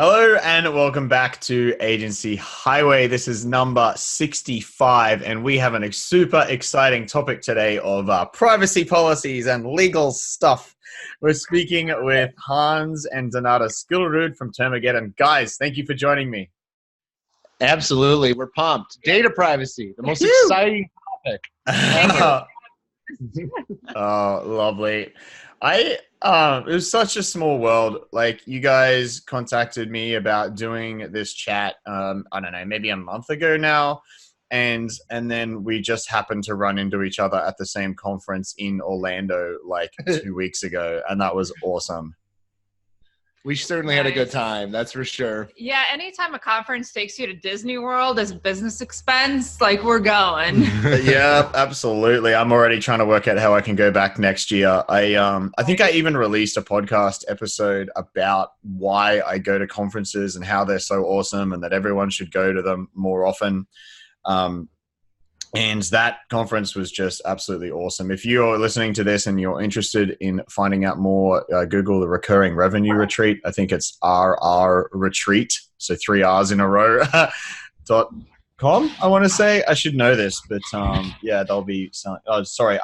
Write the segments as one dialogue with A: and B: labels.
A: Hello and welcome back to Agency Highway. This is number 65 and we have a super exciting topic today of privacy policies and legal stuff. We're speaking with Hans and Donata Skillerud from Termageddon. Guys, thank you for joining me.
B: Absolutely. We're pumped. Data privacy, the most exciting topic.
A: Oh, lovely. It was such a small world. Like, you guys contacted me about doing this chat, I don't know, maybe a month ago now. And then we just happened to run into each other at the same conference in Orlando like 2 weeks ago. And that was awesome.
B: We certainly had a good time, that's for sure.
C: Yeah, anytime a conference takes you to Disney World as business expense, like, we're going.
A: Yeah, absolutely. I'm already trying to work out how I can go back next year. I think I even released a podcast episode about why I go to conferences and how they're so awesome and that everyone should go to them more often. And that conference was just absolutely awesome. If you're listening to this and you're interested in finding out more, Google the Recurring Revenue Retreat. I think it's RR Retreat, so 3 R's in a row, .com, I want to say. I should know this, but yeah, they'll be selling. Oh, sorry,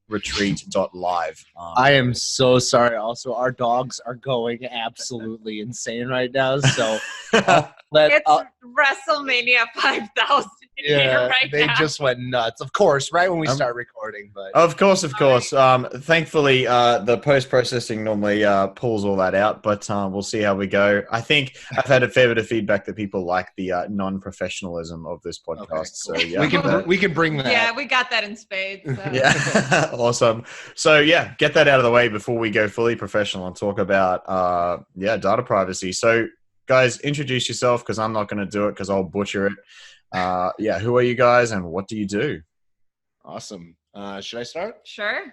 A: rrretreat.live.
B: I am so sorry. Also, our dogs are going absolutely insane right now. So
C: it's WrestleMania 5000
B: yeah,
C: right
B: they
C: now.
B: Just went nuts. Of course, right when we start recording. But
A: Of course. Thankfully, the post-processing normally pulls all that out, but we'll see how we go. I think I've had a fair bit of feedback that people like the non-professionalism of this podcast.
B: Okay,
A: cool. So yeah,
B: we can bring that.
C: Yeah, we got that in spades. So.
A: Yeah, awesome. So yeah, get that out of the way before we go fully professional and talk about data privacy. So guys, introduce yourself because I'm not going to do it because I'll butcher it. Who are you guys and what do you do?
B: Awesome. Should I start?
C: Sure.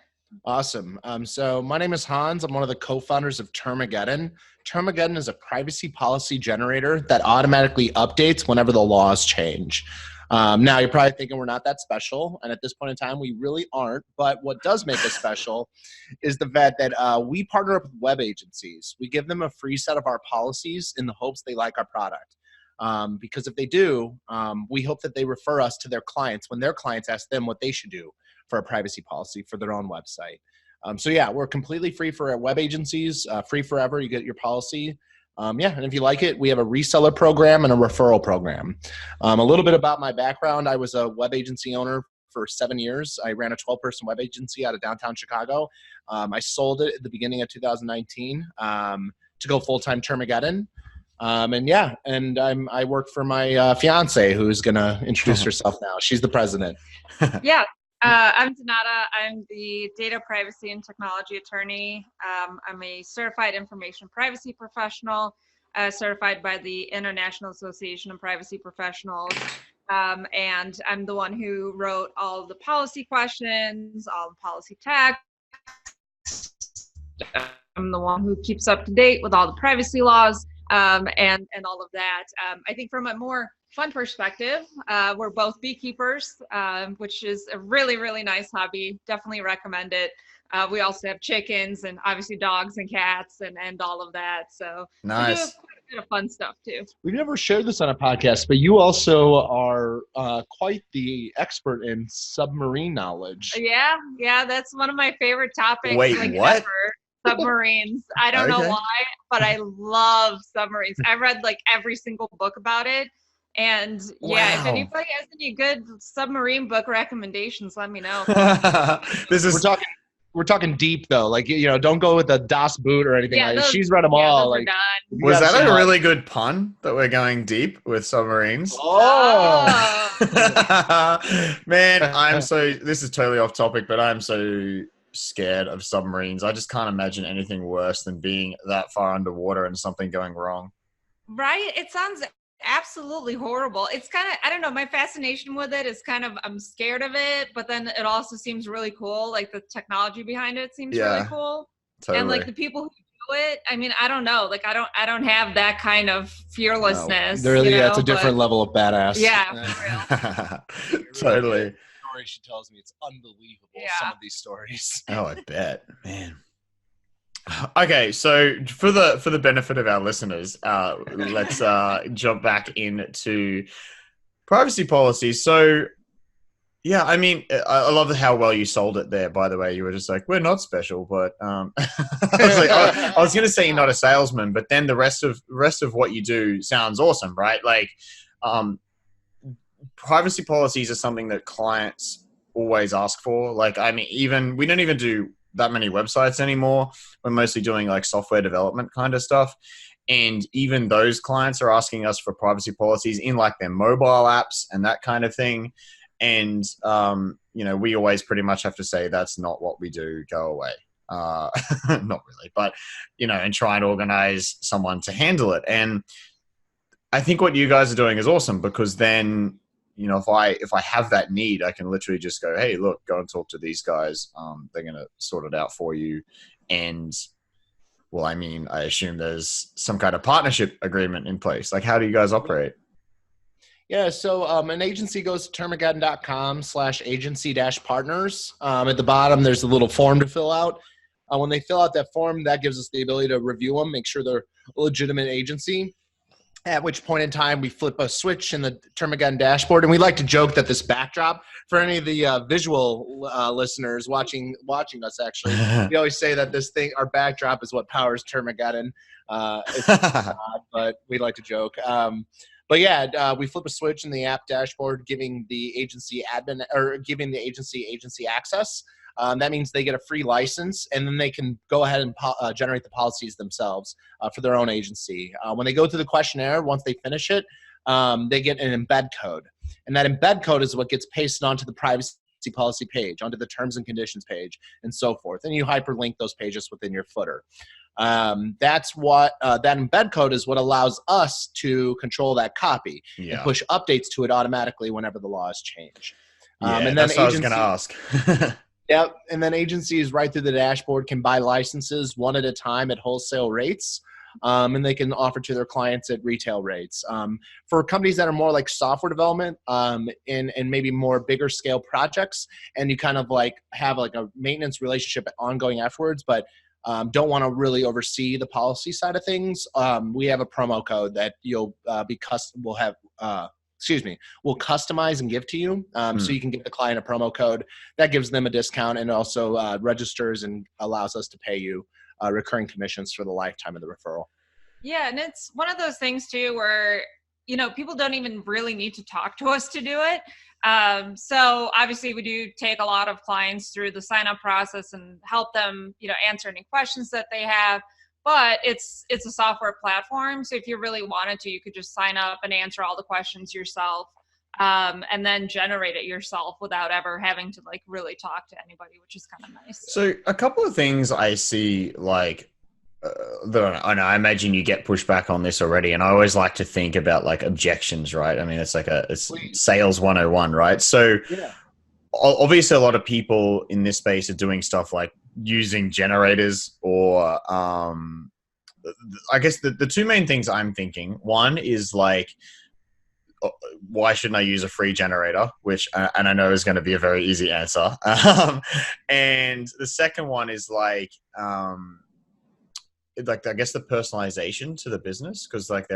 B: Awesome. So my name is Hans. I'm one of the co-founders of Termageddon. Termageddon is a privacy policy generator that automatically updates whenever the laws change. Now, you're probably thinking we're not that special, and at this point in time, we really aren't. But what does make us special is the fact that we partner up with web agencies. We give them a free set of our policies in the hopes they like our product. Because if they do, we hope that they refer us to their clients when their clients ask them what they should do for a privacy policy for their own website. So yeah, we're completely free for our web agencies, free forever. You get your policy. And if you like it, we have a reseller program and a referral program. A little bit about my background. I was a web agency owner for 7 years. I ran a 12-person web agency out of downtown Chicago. I sold it at the beginning of 2019 to go full-time Termageddon. I work for my fiance, who's going to introduce herself now. She's the president.
C: Yeah. I'm Donata. I'm the data privacy and technology attorney. I'm a certified information privacy professional, certified by the International Association of Privacy Professionals. And I'm the one who wrote all of the policy questions, all the policy text. I'm the one who keeps up to date with all the privacy laws. And all of that. I think from a more fun perspective, we're both beekeepers, which is a really, really nice hobby. Definitely recommend it. We also have chickens and obviously dogs and cats and all of that. So
A: nice.
C: We do have quite a bit of fun stuff too.
B: We've never shared this on a podcast, but you also are quite the expert in submarine knowledge.
C: Yeah, that's one of my favorite topics.
A: Wait, what?
C: Ever. Submarines. I don't know why, but I love submarines. I read like every single book about it. And yeah, if anybody has any good submarine book recommendations, let me know.
B: We're talking deep though. Like, don't go with the Das Boot or anything.
C: Yeah,
B: she's read them all.
C: Like,
A: was that a really good pun that we're going deep with submarines?
B: Oh.
A: Man, this is totally off topic, but I'm so scared of submarines. I just can't imagine anything worse than being that far underwater and something going wrong.
C: Right? It sounds absolutely horrible. It's kind of, I don't know, my fascination with it is kind of, I'm scared of it, but then it also seems really cool. Like the technology behind it seems really cool. Totally. And like the people who do it, I mean, I don't know. Like I don't have that kind of fearlessness.
B: No. It's a different level of badass.
C: Yeah, for
A: real. Totally.
B: She tells me it's unbelievable, some of these stories.
A: Oh, I bet, man. Okay, so for the benefit of our listeners, let's jump back into privacy policies. So yeah, I mean, I love how well you sold it there. By the way, you were just like, "We're not special," but I was going to say you're not a salesman, but then the rest of what you do sounds awesome, right? Like, um, privacy policies are something that clients always ask for. Like, I mean, even we don't even do that many websites anymore. We're mostly doing like software development kind of stuff. And even those clients are asking us for privacy policies in like their mobile apps and that kind of thing. And, we always pretty much have to say, that's not what we do. Go away. Not really, but, and try and organize someone to handle it. And I think what you guys are doing is awesome because then, if I have that need, I can literally just go, hey, look, go and talk to these guys. They're going to sort it out for you. And well, I mean, I assume there's some kind of partnership agreement in place. Like, how do you guys operate?
B: Yeah, so an agency goes to termageddon.com/agency-partners. At the bottom, there's a little form to fill out. When they fill out that form, that gives us the ability to review them, make sure they're a legitimate agency. At which point in time, we flip a switch in the Termageddon dashboard. And we like to joke that this backdrop, for any of the visual listeners watching us, actually, we always say that our backdrop is what powers Termageddon. It's not, but we like to joke. But yeah, we flip a switch in the app dashboard, giving the agency agency access. That means they get a free license, and then they can go ahead and generate the policies themselves for their own agency. When they go through the questionnaire, once they finish it, they get an embed code. And that embed code is what gets pasted onto the privacy policy page, onto the terms and conditions page, and so forth. And you hyperlink those pages within your footer. That's what that embed code is what allows us to control that copy and push updates to it automatically whenever the laws change.
A: And then that's what I was going to ask.
B: Yep, and then agencies right through the dashboard can buy licenses one at a time at wholesale rates, and they can offer to their clients at retail rates. For companies that are more like software development and maybe more bigger scale projects, and you kind of like have like a maintenance relationship ongoing afterwards, but don't want to really oversee the policy side of things, we have a promo code that we'll customize and give to you. So you can give the client a promo code that gives them a discount and also registers and allows us to pay you recurring commissions for the lifetime of the referral.
C: Yeah, and it's one of those things too where, people don't even really need to talk to us to do it. So obviously we do take a lot of clients through the sign up process and help them, answer any questions that they have. But it's a software platform. So if you really wanted to, you could just sign up and answer all the questions yourself, and then generate it yourself without ever having to like really talk to anybody, which is kind of nice.
A: So a couple of things I see, like, I imagine you get pushback on this already. And I always like to think about like objections, right? I mean, it's like it's sales 101, right? So obviously a lot of people in this space are doing stuff like using generators or I guess the two main things I'm thinking, one is like, why shouldn't I use a free generator, which and I know is going to be a very easy answer. And the second one is like I guess the personalization to the business, because like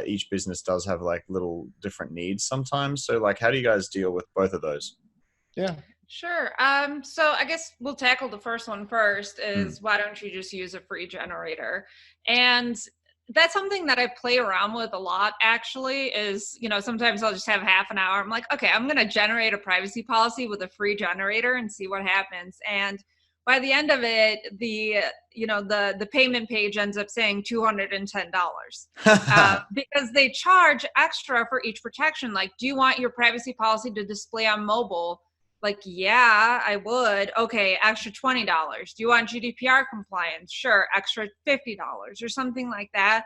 A: each business does have like little different needs sometimes. So like, how do you guys deal with both of those?
B: Yeah.
C: Sure. So I guess we'll tackle the first one first is why don't you just use a free generator? And that's something that I play around with a lot, actually, is, sometimes I'll just have half an hour. I'm like, okay, I'm going to generate a privacy policy with a free generator and see what happens. And by the end of it, the payment page ends up saying $210 because they charge extra for each protection. Like, do you want your privacy policy to display on mobile? Like, yeah, I would. Okay, extra $20. Do you want GDPR compliance? Sure, extra $50 or something like that.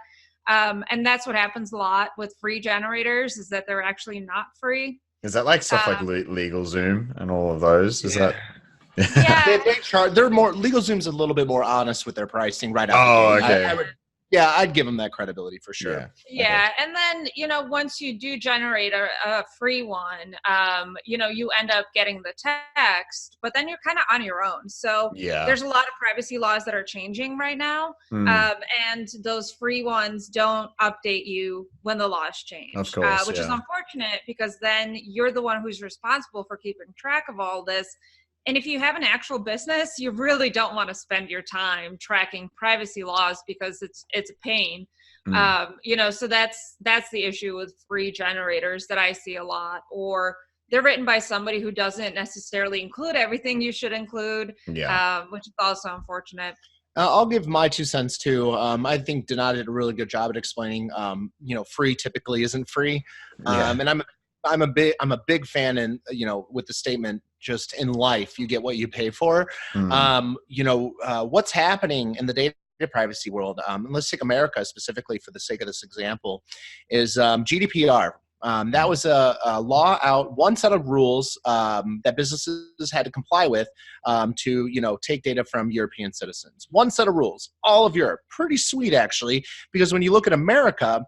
C: And that's what happens a lot with free generators, is that they're actually not free.
A: Is that like stuff like LegalZoom and all of those? Is that?
C: Yeah.
B: They're more LegalZoom's a little bit more honest with their pricing right out.
A: Oh, okay.
B: Yeah, I'd give them that credibility for sure.
A: Yeah.
C: Yeah, and then once you do generate a free one, you end up getting the text, but then you're kind of on your own. So
A: Yeah.
C: there's a lot of privacy laws that are changing right now, and those free ones don't update you when the laws change,
A: Of course,
C: which is unfortunate because then you're the one who's responsible for keeping track of all this. And if you have an actual business, you really don't want to spend your time tracking privacy laws because it's a pain. So that's the issue with free generators that I see a lot, or they're written by somebody who doesn't necessarily include everything you should include, which is also unfortunate.
B: I'll give my 2 cents too. I think Donat did a really good job at explaining, free typically isn't free. And I'm a big fan, and with the statement, just in life you get what you pay for. What's happening in the data privacy world, and let's take America specifically for the sake of this example, is GDPR. That was a law out, one set of rules that businesses had to comply with to take data from European citizens. One set of rules, all of Europe. Pretty sweet, actually, because when you look at America,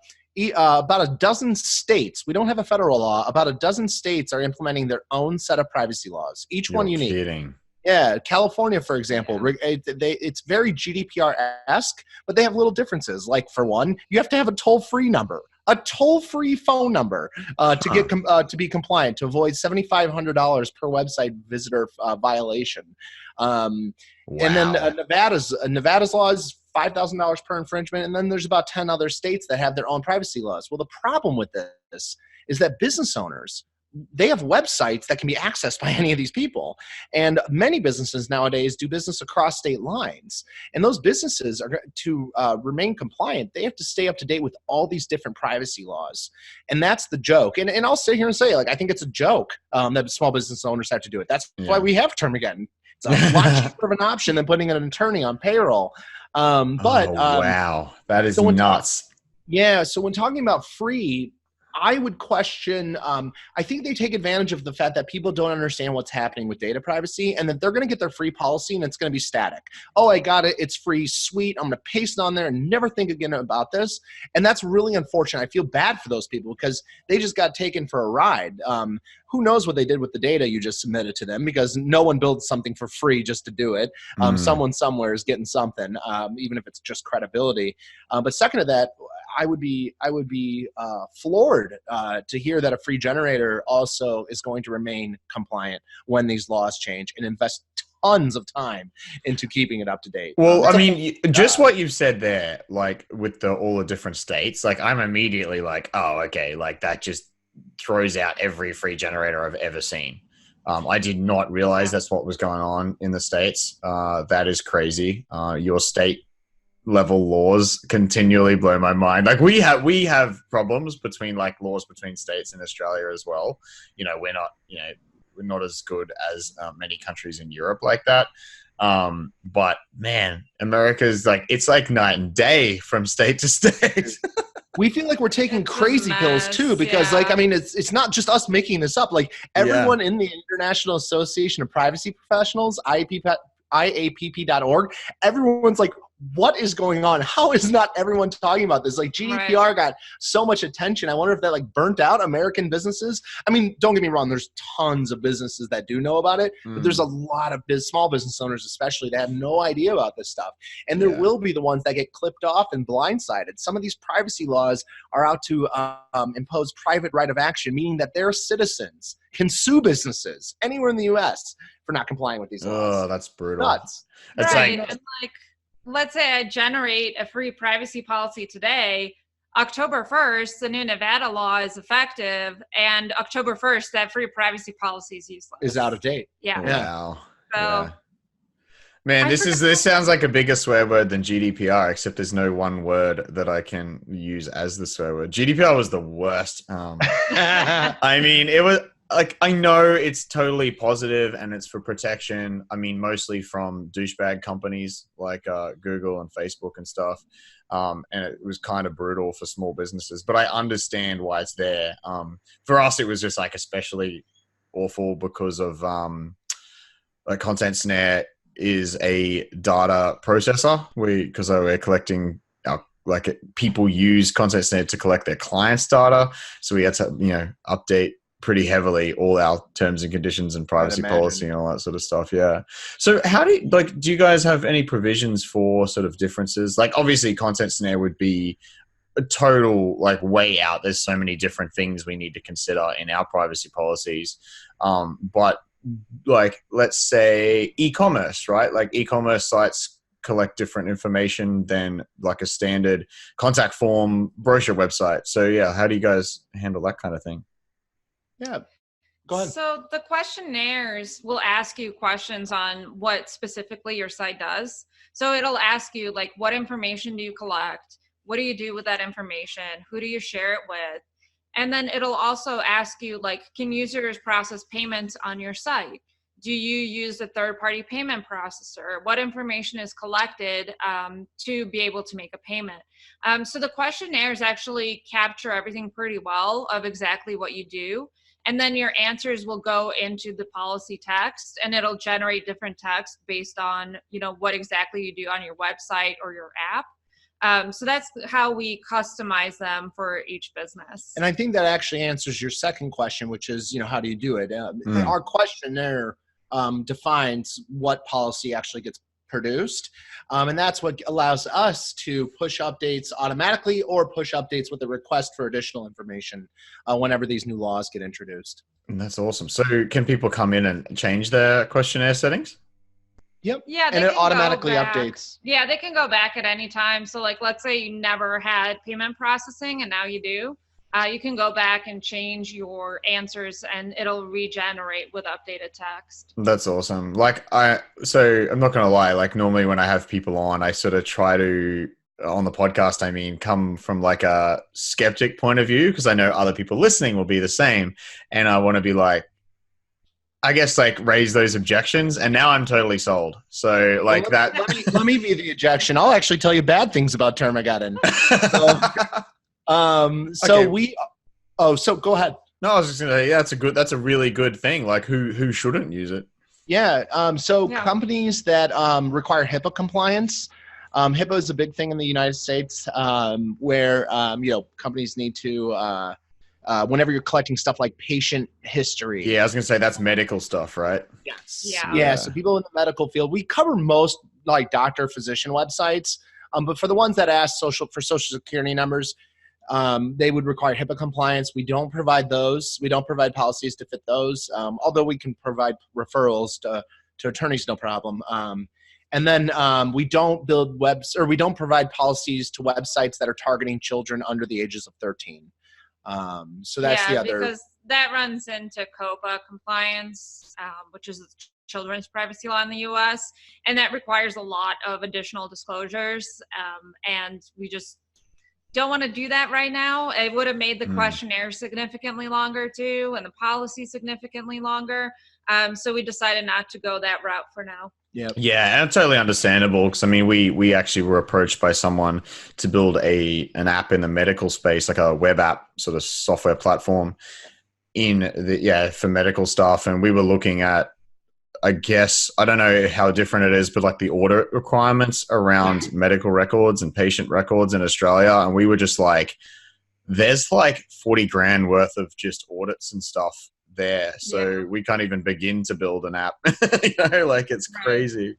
B: about a dozen states, we don't have a federal law, about a dozen states are implementing their own set of privacy laws, each one unique.
A: Kidding.
B: Yeah, California, for example, it's very GDPR-esque, but they have little differences. Like, for one, you have to have a toll-free number, a toll-free phone number to be compliant, to avoid $7,500 per website visitor violation. And then Nevada's law is $5,000 per infringement, and then there's about 10 other states that have their own privacy laws. Well, the problem with this is that business owners, they have websites that can be accessed by any of these people. And many businesses nowadays do business across state lines. And those businesses are to remain compliant. They have to stay up to date with all these different privacy laws. And that's the joke. And I'll sit here and say, I think it's a joke that small business owners have to do it. That's why we have Termageddon. It's a lot cheaper of an option than putting an attorney on payroll.
A: Wow, that is nuts.
B: So when talking about free, I would question, I think they take advantage of the fact that people don't understand what's happening with data privacy, and that they're going to get their free policy and it's going to be static. Oh, I got it. It's free. Sweet. I'm going to paste it on there and never think again about this. And that's really unfortunate. I feel bad for those people because they just got taken for a ride. Who knows what they did with the data you just submitted to them, because no one builds something for free just to do it. Someone somewhere is getting something, even if it's just credibility. But second to that, I would be floored to hear that a free generator also is going to remain compliant when these laws change, and invest tons of time into keeping it up to date.
A: Well, just what you've said there, like with all the different states, like I'm immediately like, oh, okay, like that just throws out every free generator I've ever seen. I did not realize that's what was going on in the States. That is crazy. Your state level laws continually blow my mind. Like we have problems between like laws between states in Australia as well. We're not as good as many countries in Europe like that. But man, America's it's like night and day from state to state.
B: We feel like we're taking crazy pills too, because it's not just us making this up. Like everyone in the International Association of Privacy Professionals, IAPP.org, everyone's like, what is going on? How is not everyone talking about this? Like GDPR got so much attention. I wonder if that burnt out American businesses. I mean, don't get me wrong. There's tons of businesses that do know about it, but there's a lot of small business owners, especially, that have no idea about this stuff. And there will be the ones that get clipped off and blindsided. Some of these privacy laws are out to impose private right of action, meaning that their citizens can sue businesses anywhere in the U.S. for not complying with these laws.
A: Oh, that's brutal.
B: Nuts.
A: It's
C: let's say I generate a free privacy policy today, October 1st, the new Nevada law is effective, and October 1st, that free privacy policy is useless.
B: Is out of date.
C: Yeah.
A: Wow.
C: So,
A: yeah. Man, this sounds like a bigger swear word than GDPR, except there's no one word that I can use as the swear word. GDPR was the worst. I mean, it was I know it's totally positive and it's for protection. I mean, mostly from douchebag companies like Google and Facebook and stuff. And it was kind of brutal for small businesses, but I understand why it's there. For us, it was just especially awful because of Questionnaire is a data processor. Because we're collecting our people use ContentSnare to collect their clients' data. So we had to, update pretty heavily all our terms and conditions and privacy policy and all that sort of stuff. Yeah. So how do you guys have any provisions for sort of differences? Like obviously ContentSnare would be a total way out. There's so many different things we need to consider in our privacy policies. But let's say e-commerce, right? Like e-commerce sites collect different information than like a standard contact form brochure website. So yeah, how do you guys handle that kind of thing?
B: Yeah, go ahead.
C: So the questionnaires will ask you questions on what specifically your site does. So it'll ask you what information do you collect? What do you do with that information? Who do you share it with? And then it'll also ask you can users process payments on your site? Do you use a third-party payment processor? What information is collected to be able to make a payment? So the questionnaires actually capture everything pretty well of exactly what you do. And then your answers will go into the policy text, and it'll generate different text based on, what exactly you do on your website or your app. So that's how we customize them for each business.
B: And I think that actually answers your second question, which is, how do you do it? Our questionnaire defines what policy actually gets produced. And that's what allows us to push updates automatically or push updates with a request for additional information whenever these new laws get introduced.
A: That's awesome. So can people come in and change their questionnaire settings?
B: Yep.
C: Yeah,
B: and it automatically updates.
C: Yeah, they can go back at any time. So let's say you never had payment processing and now you do. You can go back and change your answers and it'll regenerate with updated text.
A: That's awesome. So I'm not going to lie, normally when I have people on, I sort of try to, on the podcast, come from a skeptic point of view, because I know other people listening will be the same. And I want to be raise those objections. And now I'm totally sold. So
B: let me be the objection. I'll actually tell you bad things about Termageddon. So go ahead.
A: No, I was just gonna say, yeah, that's a really good thing. Who shouldn't use it?
B: Yeah. Companies that require HIPAA compliance. HIPAA is a big thing in the United States, where companies need to whenever you're collecting stuff like patient history.
A: Yeah, I was gonna say that's medical stuff, right?
B: Yes.
C: Yeah.
B: So people in the medical field, we cover most doctor physician websites, but for the ones that ask social security numbers, they would require HIPAA compliance. We don't provide those. We don't provide policies to fit those, although we can provide referrals to attorneys, no problem. And then we don't we don't provide policies to websites that are targeting children under the ages of 13. So that's the other.
C: Because that runs into COPA compliance, which is the children's privacy law in the U.S., and that requires a lot of additional disclosures, and we just don't want to do that right now. It would have made the questionnaire significantly longer too, and the policy significantly longer. So we decided not to go that route for now.
B: Yep.
A: Yeah, and totally understandable, because we actually were approached by someone to build an app in the medical space, like a web app sort of software platform for medical stuff, and we were looking at, I guess, I don't know how different it is, but the audit requirements around medical records and patient records in Australia. And we were just there's 40 grand worth of just audits and stuff there. So we can't even begin to build an app, it's crazy.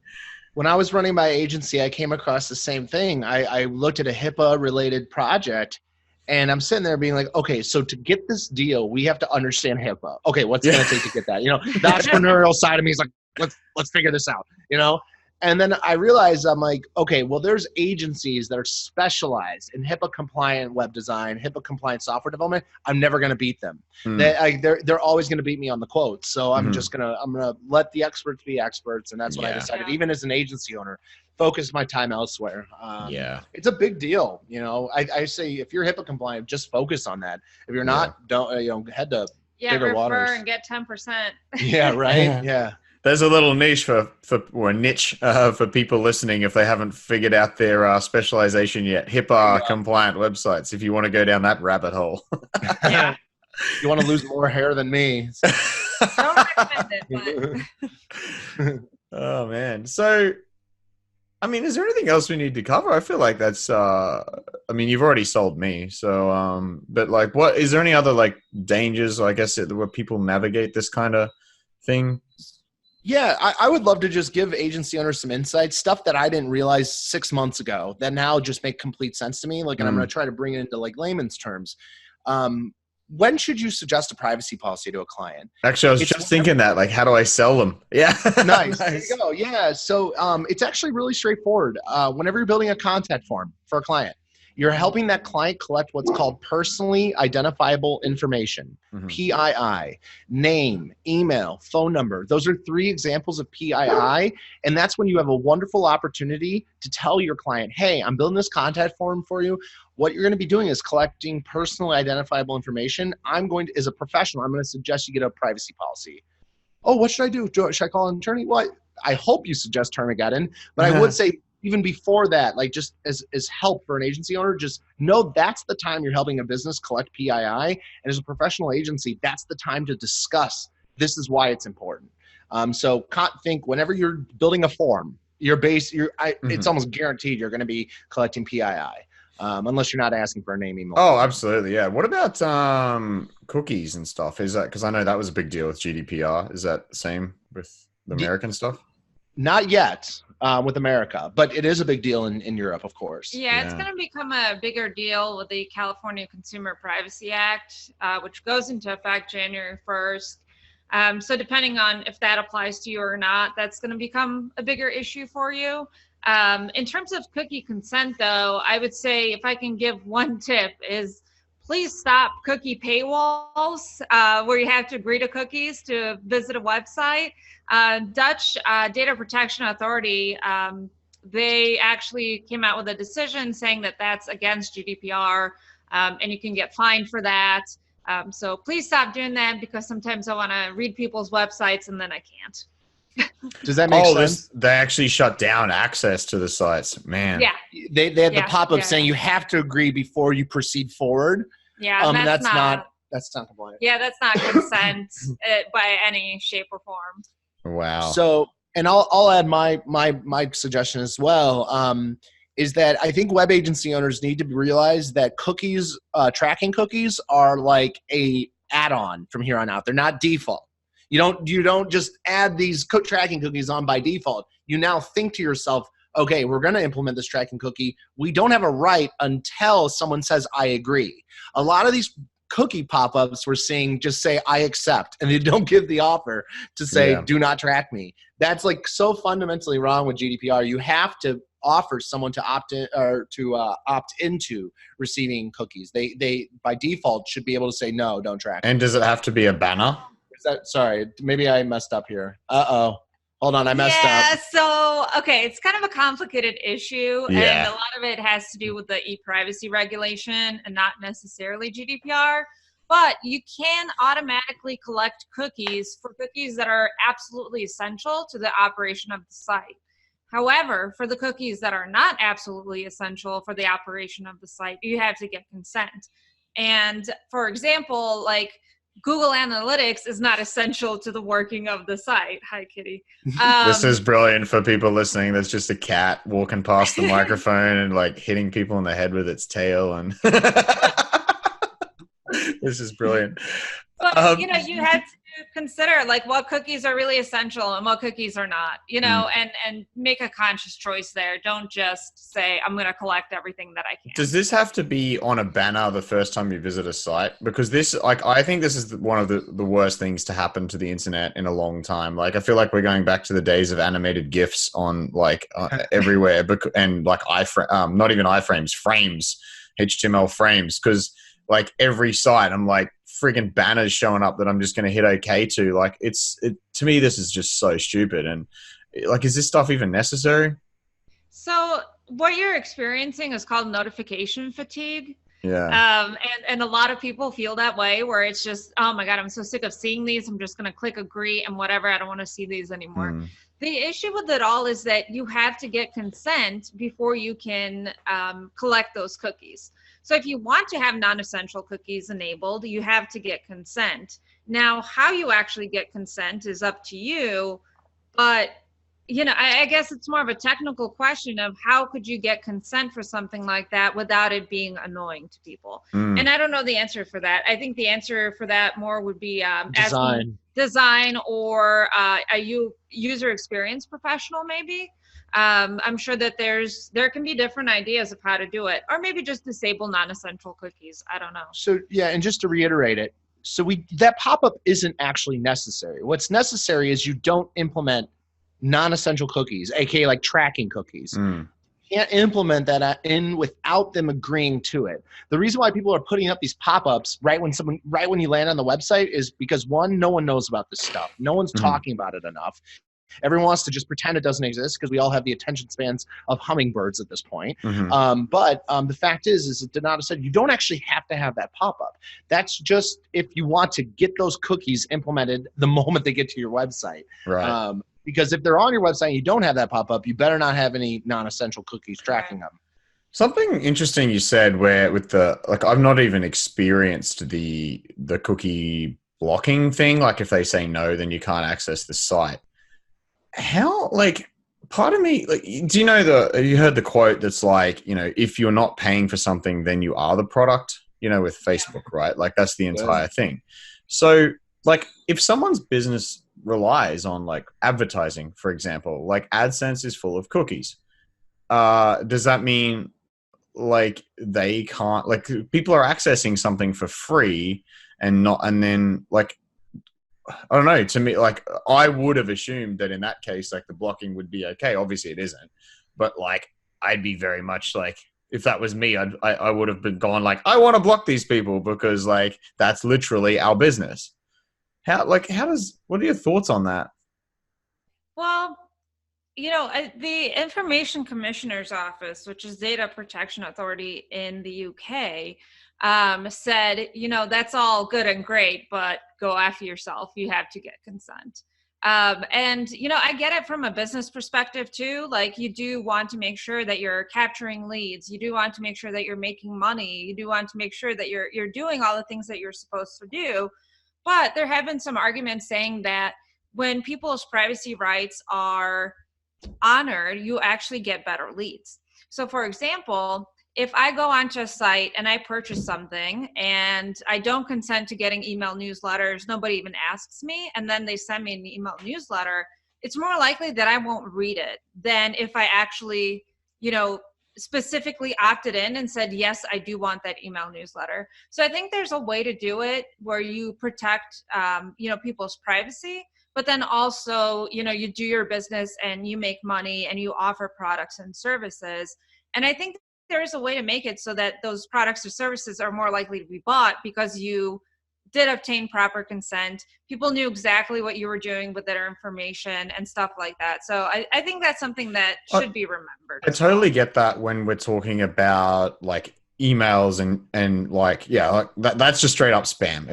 B: When I was running my agency, I came across the same thing. I looked at a HIPAA related project, and I'm sitting there being okay, so to get this deal, we have to understand HIPAA. Okay, what's it going to take to get that? The entrepreneurial side of me is let's figure this out, And then I realized okay, well, there's agencies that are specialized in HIPAA compliant web design, HIPAA compliant software development. I'm never going to beat them. They're always going to beat me on the quotes. So I'm just going to let the experts be experts. And that's what I decided, even as an agency owner, focus my time elsewhere. It's a big deal. I say, if you're HIPAA compliant, just focus on that. If you're not, don't head to bigger waters.
C: And get 10%.
B: Yeah. Right. Yeah.
A: There's a little niche for people listening if they haven't figured out their specialization yet. HIPAA compliant websites, if you want to go down that rabbit hole.
C: Yeah.
B: You want to lose more hair than me.
C: Don't recommend it, but...
A: Oh, man. So I mean, is there anything else we need to cover? I feel like that's I mean, you've already sold me. So but like what is there any other like dangers, I guess, where people navigate this kind of thing?
B: Yeah, I would love to just give agency owners some insights, stuff that I didn't realize 6 months ago that now just make complete sense to me. Like, and I'm going to try to bring it into like layman's terms. When should you suggest a privacy policy to a client?
A: Actually, I was just thinking that, like, how do I sell them? Yeah.
B: Nice. There
A: Nice.
B: you go. Yeah. So it's actually really straightforward. Whenever you're building a contact form for a client, you're helping that client collect what's called personally identifiable information, PII, name, email, phone number. Those are 3 examples of PII. And that's when you have a wonderful opportunity to tell your client, hey, I'm building this contact form for you. What you're going to be doing is collecting personally identifiable information. I'm going to, as a professional, I'm going to suggest you get a privacy policy. Oh, what should I do? Should I call an attorney? Well, I hope you suggest Termageddon, but I would say even before that, like just as help for an agency owner, just know that's the time you're helping a business collect PII. And as a professional agency, that's the time to discuss this is why it's important. So think whenever you're building a form, it's almost guaranteed you're going to be collecting PII. Unless you're not asking for a name, email.
A: Oh, absolutely. Yeah. What about cookies and stuff? Is that because I know that was a big deal with GDPR? Is that the same with the American stuff?
B: Not yet with America, but it is a big deal in Europe, of course.
C: Yeah, it's going to become a bigger deal with the California Consumer Privacy Act, which goes into effect January 1st. So depending on if that applies to you or not, that's going to become a bigger issue for you. In terms of cookie consent, though, I would say if I can give one tip is please stop cookie paywalls where you have to agree to cookies to visit a website. Dutch Data Protection Authority, they actually came out with a decision saying that that's against GDPR and you can get fined for that. So please stop doing that because sometimes I want to read people's websites and then I can't.
B: Does that make sense?
A: They actually shut down access to the sites, man.
C: Yeah.
B: They had the pop-up saying you have to agree before you proceed forward.
C: Yeah,
B: that's not compliant.
C: Yeah, that's not consent by any shape or form.
A: Wow.
B: So, and I'll add my suggestion as well. Is that I think web agency owners need to realize that cookies, tracking cookies, are like a add-on from here on out. They're not default. You don't just add these tracking cookies on by default. You now think to yourself, okay, we're going to implement this tracking cookie. We don't have a right until someone says, I agree. A lot of these cookie pop-ups we're seeing just say, I accept, and they don't give the offer to say, do not track me. That's like so fundamentally wrong with GDPR. You have to offer someone to opt in or to opt into receiving cookies. They by default should be able to say, no, don't track me.
A: And does it have to a banner?
B: Sorry, maybe I messed up here. Hold on, I messed up.
C: Yeah, so, okay, it's kind of a complicated issue, and a lot of it has to do with the e-privacy regulation and not necessarily GDPR, but you can automatically collect cookies for cookies that are absolutely essential to the operation of the site. However, for the cookies that are not absolutely essential for the operation of the site, you have to get consent. And for example, like Google Analytics is not essential to the working of the site. Hi, Kitty.
A: This is brilliant for people listening. There's just a cat walking past the microphone and like hitting people in the head with its tail. And this is brilliant.
C: But, you have to consider like what cookies are really essential and what cookies are not, and make a conscious choice there. Don't just say, I'm going to collect everything that I can.
A: Does this have to be on a banner the first time you visit a site? Because I think this is one of the worst things to happen to the internet in a long time. Like, I feel like we're going back to the days of animated GIFs on everywhere and like not even iframes, frames, HTML frames. Cause like every site, I'm like, friggin' banners showing up that I'm just going to hit okay to. Like to me, this is just so stupid. And like, is this stuff even necessary?
C: So what you're experiencing is called notification fatigue.
A: Yeah.
C: And a lot of people feel that way where it's just, oh my God, I'm so sick of seeing these. I'm just going to click agree and whatever. I don't want to see these anymore. The issue with it all is that you have to get consent before you can collect those cookies. So if you want to have non-essential cookies enabled, you have to get consent. Now, how you actually get consent is up to you, but I guess it's more of a technical question of how could you get consent for something like that without it being annoying to people? And I don't know the answer for that. I think the answer for that more would be design or a user experience professional, maybe. I'm sure that there can be different ideas of how to do it, or maybe just disable non-essential cookies. I don't know.
B: So yeah, and just to reiterate it, so that pop-up isn't actually necessary. What's necessary is you don't implement non-essential cookies, aka like tracking cookies. You can't implement that in without them agreeing to it. The reason why people are putting up these pop-ups right when you land on the website is because, one, no one knows about this stuff. No one's talking about it enough. Everyone wants to just pretend it doesn't exist because we all have the attention spans of hummingbirds at this point. But the fact is it did not have said you don't actually have to have that pop-up. That's just if you want to get those cookies implemented the moment they get to your website.
A: Right.
B: Because if they're on your website and you don't have that pop-up, you better not have any non-essential cookies tracking them.
A: Something interesting you said where with I've not even experienced the cookie blocking thing. Like if they say no, then you can't access the site. How, part of me, do you know you heard the quote that's like, if you're not paying for something, then you are the product, with Facebook, right? Like that's the entire thing. So if someone's business relies on advertising, for example, AdSense is full of cookies. Does that mean they can't, people are accessing something for free and then I don't know, to me, I would have assumed that in that case, the blocking would be okay. Obviously it isn't, but I'd be very much if that was me, I would have been gone I want to block these people because that's literally our business. What are your thoughts on that?
C: Well, the Information Commissioner's Office, which is Data Protection Authority in the UK, said, that's all good and great, but go after yourself. You have to get consent. And, I get it from a business perspective too. You do want to make sure that you're capturing leads. You do want to make sure that you're making money. You do want to make sure that you're doing all the things that you're supposed to do. But there have been some arguments saying that when people's privacy rights are honored, you actually get better leads. So for example, if I go onto a site and I purchase something and I don't consent to getting email newsletters, nobody even asks me, and then they send me an email newsletter, it's more likely that I won't read it than if I actually, specifically opted in and said, yes, I do want that email newsletter. So I think there's a way to do it where you protect, people's privacy, but then also, you do your business and you make money and you offer products and services. And I think there is a way to make it so that those products or services are more likely to be bought because you did obtain proper consent. People knew exactly what you were doing with their information and stuff like that. So I think that's something that should be remembered.
A: I totally get that when we're talking about emails and that's just straight up spam.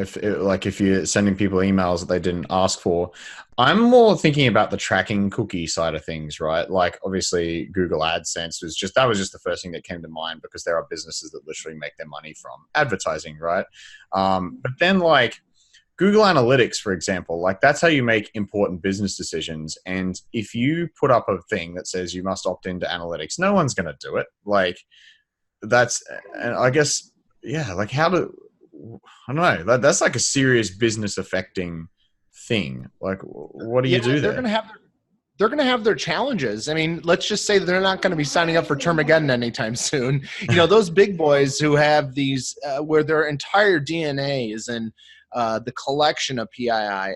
A: If you're sending people emails that they didn't ask for, I'm more thinking about the tracking cookie side of things, right? Obviously Google AdSense was just the first thing that came to mind because there are businesses that literally make their money from advertising, right? But then Google Analytics, for example, that's how you make important business decisions. And if you put up a thing that says you must opt into analytics, no one's going to do it. And I guess, yeah, I don't know, that's a serious business affecting thing. What do you do there?
B: They're going to have their challenges. I mean, let's just say that they're not going to be signing up for Termageddon anytime soon. Those big boys who have these, where their entire DNA is in the collection of PII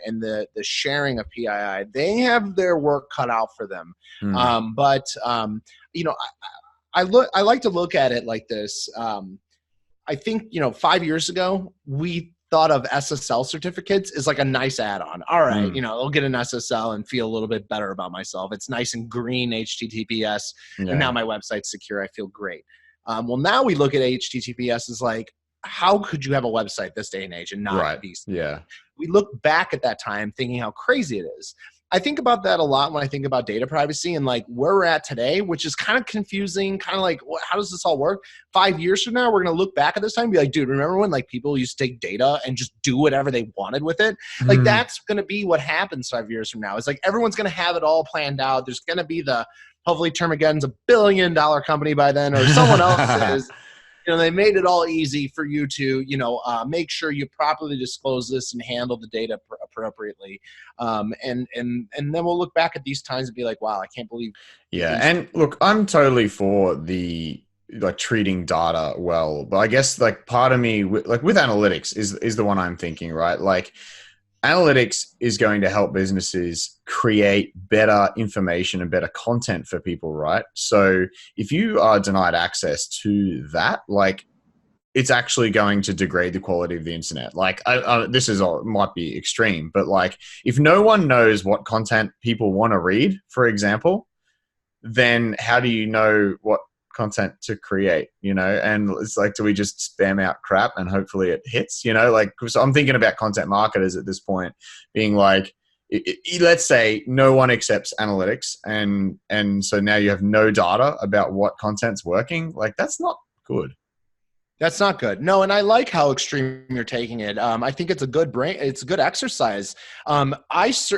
B: and the sharing of PII, they have their work cut out for them. I like to look at it like this. I think, 5 years ago, we thought of SSL certificates as a nice add-on. All right, I'll get an SSL and feel a little bit better about myself. It's nice and green HTTPS, and now my website's secure. I feel great. Well, now we look at HTTPS as how could you have a website this day and age and not be secure?
A: Yeah.
B: We look back at that time thinking how crazy it is. I think about that a lot when I think about data privacy and like where we're at today, which is kind of confusing, kind of like, how does this all work? 5 years from now, we're going to look back at this time and be like, dude, remember when like people used to take data and just do whatever they wanted with it? Like that's going to be what happens 5 years from now. It's like everyone's going to have it all planned out. There's going to be hopefully Termageddon's $1 billion company by then, or someone else is. They made it all easy for you to, make sure you properly disclose this and handle the data appropriately. And then we'll look back at these times and be like, wow, I can't believe.
A: Yeah. And look, I'm totally for the treating data well, but I guess like part of me with analytics is the one I'm thinking, right? Like analytics is going to help businesses create better information and better content for people, right? So if you are denied access to that, like it's actually going to degrade the quality of the internet. Like this might be extreme, but like if no one knows what content people want to read, for example, then how do you know what content to create, and it's like, do we just spam out crap and hopefully it hits, like, so I'm thinking about content marketers at this point being like, let's say no one accepts analytics and so now you have no data about what content's working. Like that's not good.
B: That's not good. No, and I like how extreme you're taking it. I think it's a good it's a good exercise. I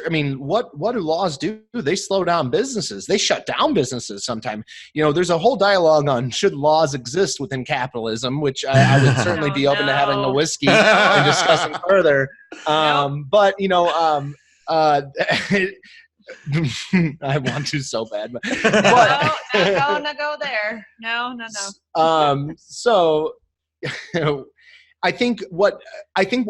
B: mean, what do laws do? They slow down businesses. They shut down businesses sometimes. There's a whole dialogue on should laws exist within capitalism, which I would certainly be open to having a whiskey and discussing further. But I want to so bad, but
C: no, go there. No.
B: So I think when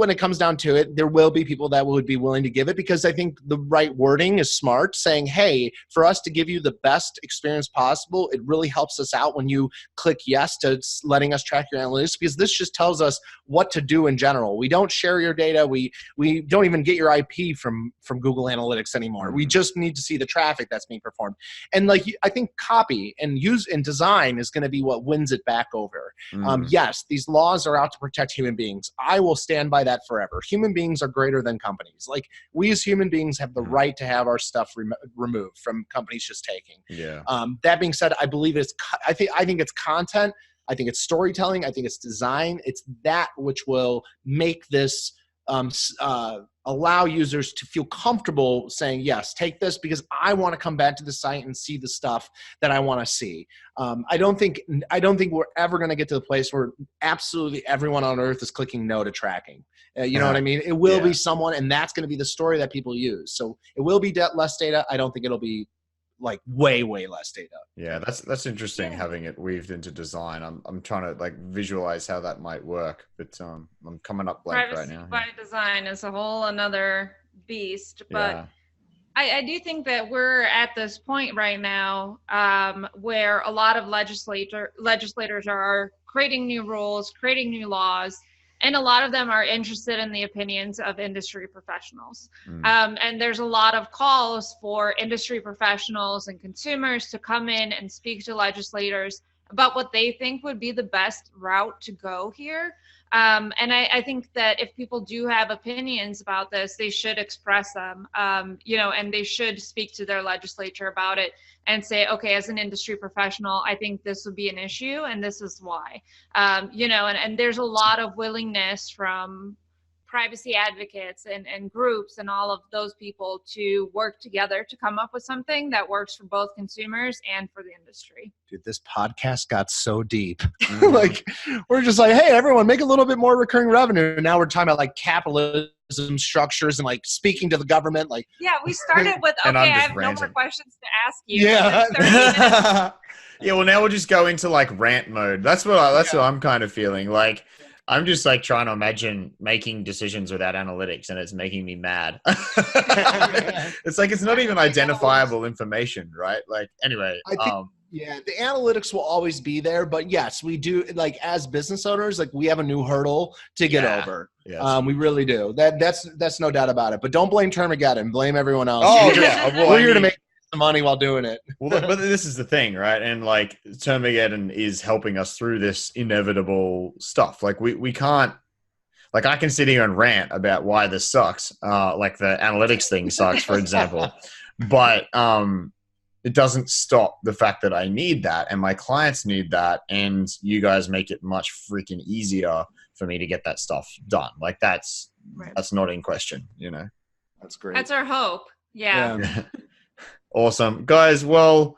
B: it comes down to it, there will be people that would be willing to give it, because I think the right wording is smart, saying, hey, for us to give you the best experience possible, it really helps us out when you click yes to letting us track your analytics, because this just tells us what to do in general. We don't share your data. We don't even get your IP from Google Analytics anymore. We just need to see the traffic that's being performed. And like, I think copy and design is going to be what wins it back over. Yes, these laws are out to protect human beings. I will stand by that forever. Human beings are greater than companies. Like, we as human beings have the right to have our stuff removed from companies just taking.
A: Yeah.
B: That being said, I believe I think it's content. I think it's storytelling. I think it's design. It's that which will make this allow users to feel comfortable saying, yes, take this because I want to come back to the site and see the stuff that I want to see. I don't think we're ever going to get to the place where absolutely everyone on earth is clicking no to tracking. You know what I mean? It will be someone, and that's going to be the story that people use. So it will be less data. I don't think it'll be like way less data.
A: Yeah, that's interesting, having it weaved into design. I'm trying to like visualize how that might work, but I'm coming up blank right now.
C: Privacy by design is a whole another beast, but I do think that we're at this point right now where a lot of legislators are creating new rules, creating new laws, and a lot of them are interested in the opinions of industry professionals. And there's a lot of calls for industry professionals and consumers to come in and speak to legislators about what they think would be the best route to go here. And I think that if people do have opinions about this, they should express them, and they should speak to their legislature about it and say, okay, as an industry professional, I think this would be an issue and this is why. And there's a lot of willingness from privacy advocates and groups and all of those people to work together to come up with something that works for both consumers and for the industry.
B: Dude, this podcast got so deep. Like, we're just like, hey, everyone, make a little bit more recurring revenue. And now we're talking about like capitalism structures and like speaking to the government. Like,
C: yeah, we started with, okay, I have no more questions to ask you.
B: Yeah.
A: Yeah, well, now we'll just go into like rant mode. That's what I'm kind of feeling. Like, I'm just like trying to imagine making decisions without analytics, and it's making me mad. It's like, it's not even identifiable information, right? Like, anyway.
B: I think, the analytics will always be there, but yes, we do, like, as business owners, like, we have a new hurdle to get over. Yes. We really do. That's no doubt about it. But don't blame Termageddon. Blame everyone else.
A: Oh, yeah. Well,
B: we're here to make the money while doing it.
A: Well, but this is the thing, right? And like, Termageddon is helping us through this inevitable stuff. Like, we can't, Like I can sit here and rant about why this sucks. Like the analytics thing sucks, for example. But it doesn't stop the fact that I need that and my clients need that. And you guys make it much freaking easier for me to get that stuff done. Like that's not in question, you know?
B: That's great.
C: That's our hope. Yeah.
A: Awesome. Guys, well,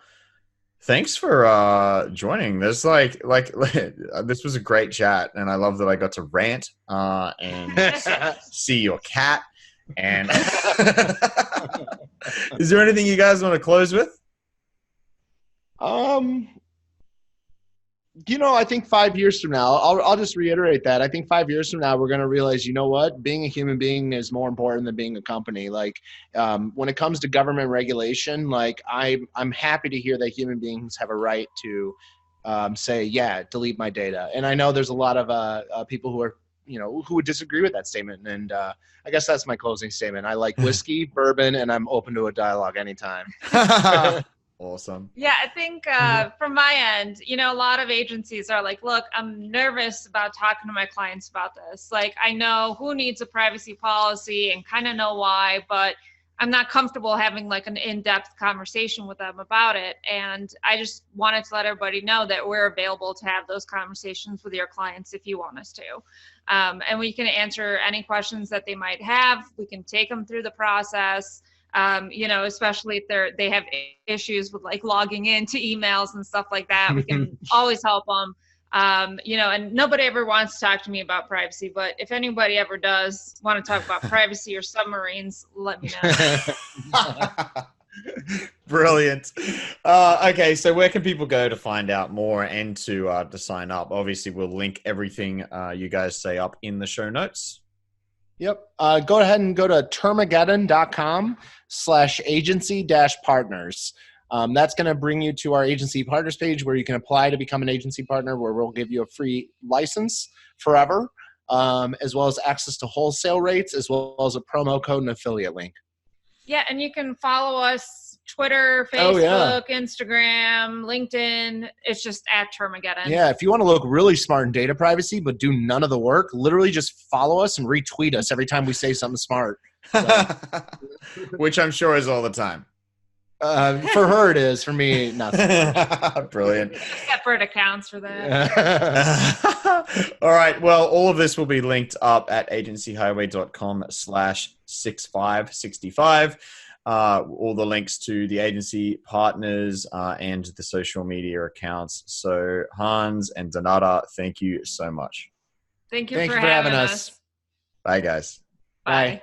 A: thanks for joining. There's like this was a great chat, and I love that I got to rant and see your cat. And is there anything you guys want to close with?
B: You know, I think 5 years from now, I'll just reiterate that. I think 5 years from now, we're going to realize, you know what, being a human being is more important than being a company. Like, when it comes to government regulation, like I'm happy to hear that human beings have a right to say, yeah, delete my data. And I know there's a lot of people who are, you know, who would disagree with that statement. And I guess that's my closing statement. I like whiskey, bourbon, and I'm open to a dialogue anytime.
A: Awesome.
C: Yeah, I think from my end, you know, a lot of agencies are like, look, I'm nervous about talking to my clients about this. Like, I know who needs a privacy policy and kind of know why, but I'm not comfortable having like an in-depth conversation with them about it. And I just wanted to let everybody know that we're available to have those conversations with your clients if you want us to. And we can answer any questions that they might have. We can take them through the process. You know, especially if they have issues with like logging into emails and stuff like that, we can always help them. You know, and nobody ever wants to talk to me about privacy, but if anybody ever does want to talk about privacy or submarines, let me know.
A: Brilliant. Okay, so where can people go to find out more and to sign up? Obviously, we'll link everything you guys say up in the show notes.
B: Yep. Go ahead and go to termageddon.com/agency-partners. That's going to bring you to our agency partners page where you can apply to become an agency partner, where we'll give you a free license forever, as well as access to wholesale rates, as well as a promo code and affiliate link.
C: Yeah, and you can follow us Twitter, Facebook, Instagram, LinkedIn. It's just at Termageddon.
B: Yeah, if you want to look really smart in data privacy but do none of the work, literally just follow us and retweet us every time we say something smart. So.
A: Which I'm sure is all the time.
B: For her it is. For me, nothing.
A: Brilliant.
C: Separate accounts for that.
A: All right. Well, all of this will be linked up at agencyhighway.com/6565. All the links to the agency partners and the social media accounts. So Hans and Donata, thank you so much.
C: Thank you for having us.
A: Bye, guys.
C: Bye.